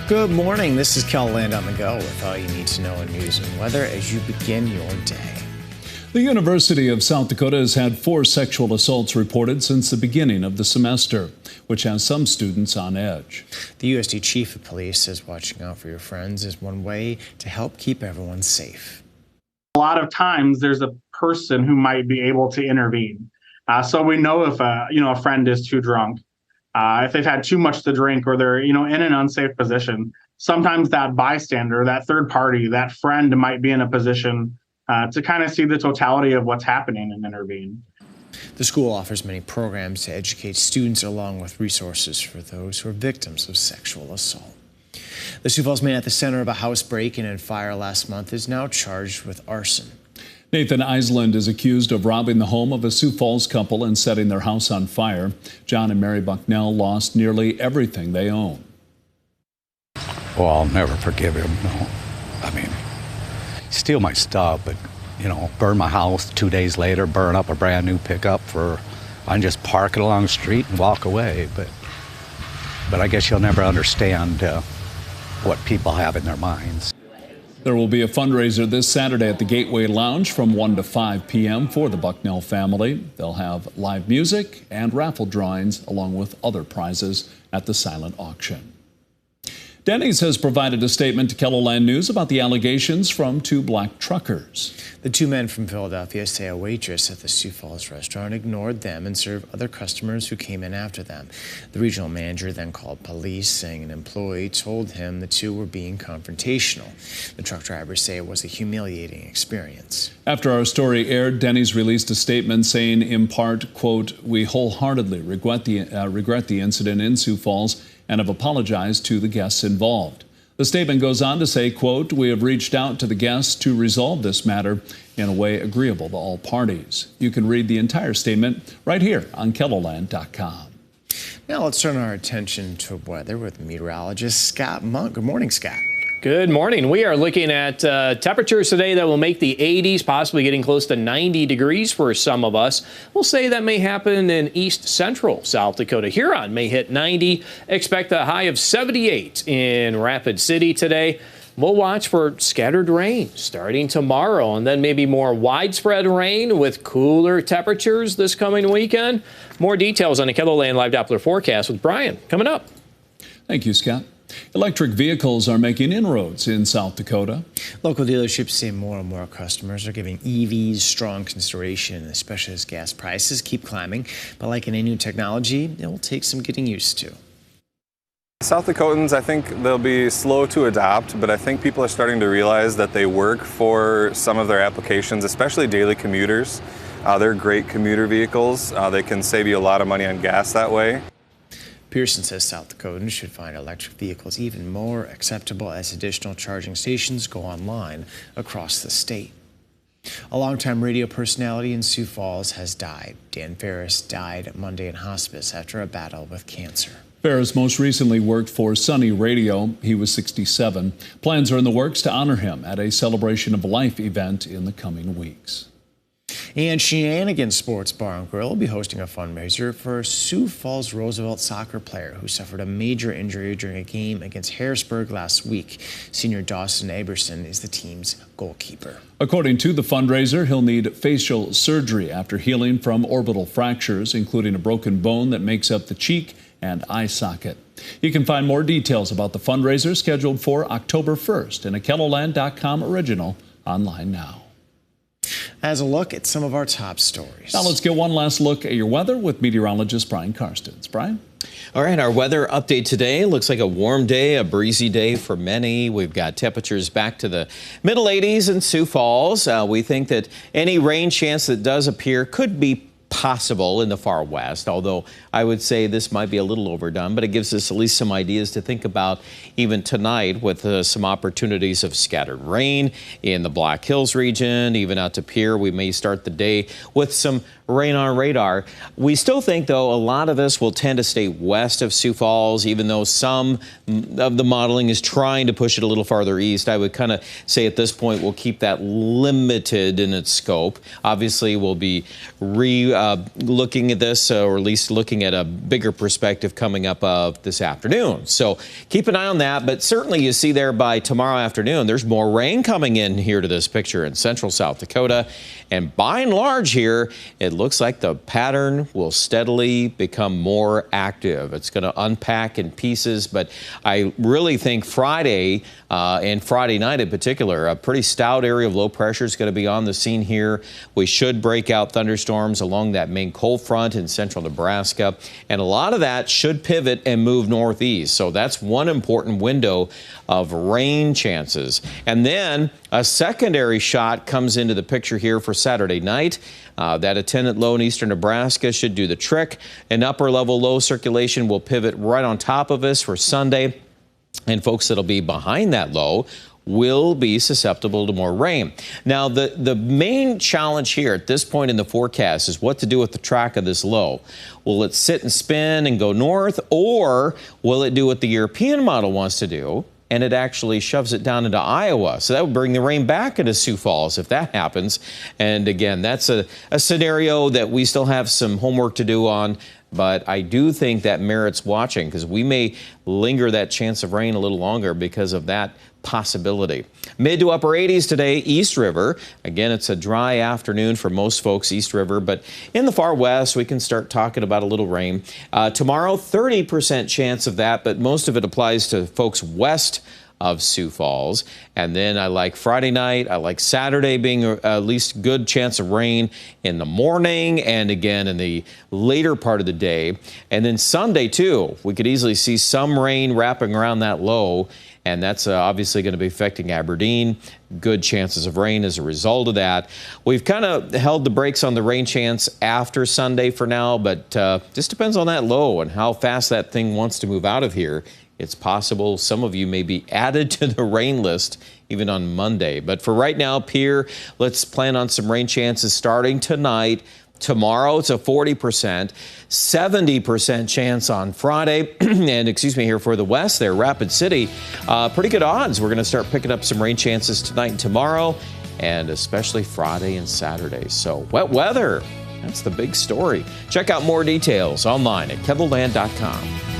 Good morning. This is Kel Land on the go with all you need to know in news and weather as you begin your day. The University of South Dakota has had 4 sexual assaults reported since the beginning of the semester, which has some students on edge. The USD chief of police says watching out for your friends is one way to help keep everyone safe. A lot of times there's a person who might be able to intervene. So we know if a friend is too drunk, if they've had too much to drink, or they're in an unsafe position. Sometimes that bystander, that third party, that friend might be in a position to kind of see the totality of what's happening and intervene. The school offers many programs to educate students along with resources for those who are victims of sexual assault. The Sioux Falls man at the center of a house break-in and fire last month is now charged with arson. Nathan Island is accused of robbing the home of a Sioux Falls couple and setting their house on fire. John and Mary Bucknell lost nearly everything they own. Well, I'll never forgive him. No. I mean, steal my stuff, but, burn my house 2 days later, burn up a brand new pickup I can just park it along the street and walk away. But I guess you'll never understand what people have in their minds. There will be a fundraiser this Saturday at the Gateway Lounge from 1 to 5 p.m. for the Bucknell family. They'll have live music and raffle drawings along with other prizes at the silent auction. Dennys has provided a statement to KELOLAND News about the allegations from 2 black truckers. The 2 men from Philadelphia say a waitress at the Sioux Falls restaurant ignored them and served other customers who came in after them. The regional manager then called police, saying an employee told him the 2 were being confrontational. The truck drivers say it was a humiliating experience. After our story aired, Dennys released a statement saying, in part, quote, "We wholeheartedly regret the incident in Sioux Falls and have apologized to the guests involved." The statement goes on to say, quote, "We have reached out to the guests to resolve this matter in a way agreeable to all parties." You can read the entire statement right here on KELOLAND.com. Now let's turn our attention to weather with meteorologist Scott Monk. Good morning, Scott. Good morning. We are looking at temperatures today that will make the 80s, possibly getting close to 90 degrees for some of us. We'll say that may happen in east central South Dakota. Huron may hit 90. Expect a high of 78 in Rapid City today. We'll watch for scattered rain starting tomorrow, and then maybe more widespread rain with cooler temperatures this coming weekend. More details on the KELOLAND Live Doppler forecast with Brian coming up. Thank you, Scott. Electric vehicles are making inroads in South Dakota. Local dealerships say more and more customers are giving EVs strong consideration, especially as gas prices keep climbing. But like any new technology, it will take some getting used to. South Dakotans, I think they'll be slow to adopt, but I think people are starting to realize that they work for some of their applications, especially daily commuters. They're great commuter vehicles. They can save you a lot of money on gas that way. Pearson says South Dakotans should find electric vehicles even more acceptable as additional charging stations go online across the state. A longtime radio personality in Sioux Falls has died. Dan Ferris died Monday in hospice after a battle with cancer. Ferris most recently worked for Sunny Radio. He was 67. Plans are in the works to honor him at a Celebration of Life event in the coming weeks. And Shenanigans Sports Bar and Grill will be hosting a fundraiser for a Sioux Falls Roosevelt soccer player who suffered a major injury during a game against Harrisburg last week. Senior Dawson Aberson is the team's goalkeeper. According to the fundraiser, he'll need facial surgery after healing from orbital fractures, including a broken bone that makes up the cheek and eye socket. You can find more details about the fundraiser scheduled for October 1st in a KELOLAND.com original online now. As a look at some of our top stories. Now let's get one last look at your weather with meteorologist Brian Karstens. Brian? All right, our weather update today looks like a warm day, a breezy day for many. We've got temperatures back to the middle 80s in Sioux Falls. We think that any rain chance that does appear could be possible in the far west, although I would say this might be a little overdone, but it gives us at least some ideas to think about even tonight with some opportunities of scattered rain in the Black Hills region, even out to Pierre. We may start the day with some rain on radar. We still think, though, a lot of this will tend to stay west of Sioux Falls, even though some of the modeling is trying to push it a little farther east. I would kind of say at this point we'll keep that limited in its scope. Obviously, we'll be looking at this, or at least looking at a bigger perspective coming up this afternoon. So keep an eye on that. But certainly you see there by tomorrow afternoon, there's more rain coming in here to this picture in central South Dakota. And by and large here, it looks like the pattern will steadily become more active. It's going to unpack in pieces, but I really think Friday and Friday night in particular, a pretty stout area of low pressure is going to be on the scene here. We should break out thunderstorms along that main cold front in central Nebraska, and a lot of that should pivot and move northeast. So that's one important window of rain chances. And then a secondary shot comes into the picture here for Saturday night. That attendant low in eastern Nebraska should do the trick. An upper level low circulation will pivot right on top of us for Sunday. And folks that'll be behind that low will be susceptible to more rain. Now, the main challenge here at this point in the forecast is what to do with the track of this low. Will it sit and spin and go north, or will it do what the European model wants to do, and it actually shoves it down into Iowa? So that would bring the rain back into Sioux Falls if that happens. And again, that's a scenario that we still have some homework to do on. But I do think that merits watching, because we may linger that chance of rain a little longer because of that possibility. Mid to upper 80s today, East River. Again, it's a dry afternoon for most folks, East River, but in the far west, we can start talking about a little rain. Tomorrow, 30% chance of that, but most of it applies to folks west of Sioux Falls. And then I like Friday night. I like Saturday being at least good chance of rain in the morning and again in the later part of the day. And then Sunday too, we could easily see some rain wrapping around that low. And that's obviously going to be affecting Aberdeen. Good chances of rain as a result of that. We've kind of held the brakes on the rain chance after Sunday for now, but just depends on that low and how fast that thing wants to move out of here. It's possible some of you may be added to the rain list even on Monday. But for right now, Pierre, let's plan on some rain chances starting tonight. Tomorrow, it's a 40%, 70% chance on Friday. And excuse me, here for the west there, Rapid City, pretty good odds. We're going to start picking up some rain chances tonight and tomorrow, and especially Friday and Saturday. So wet weather, that's the big story. Check out more details online at KEVLAND.com.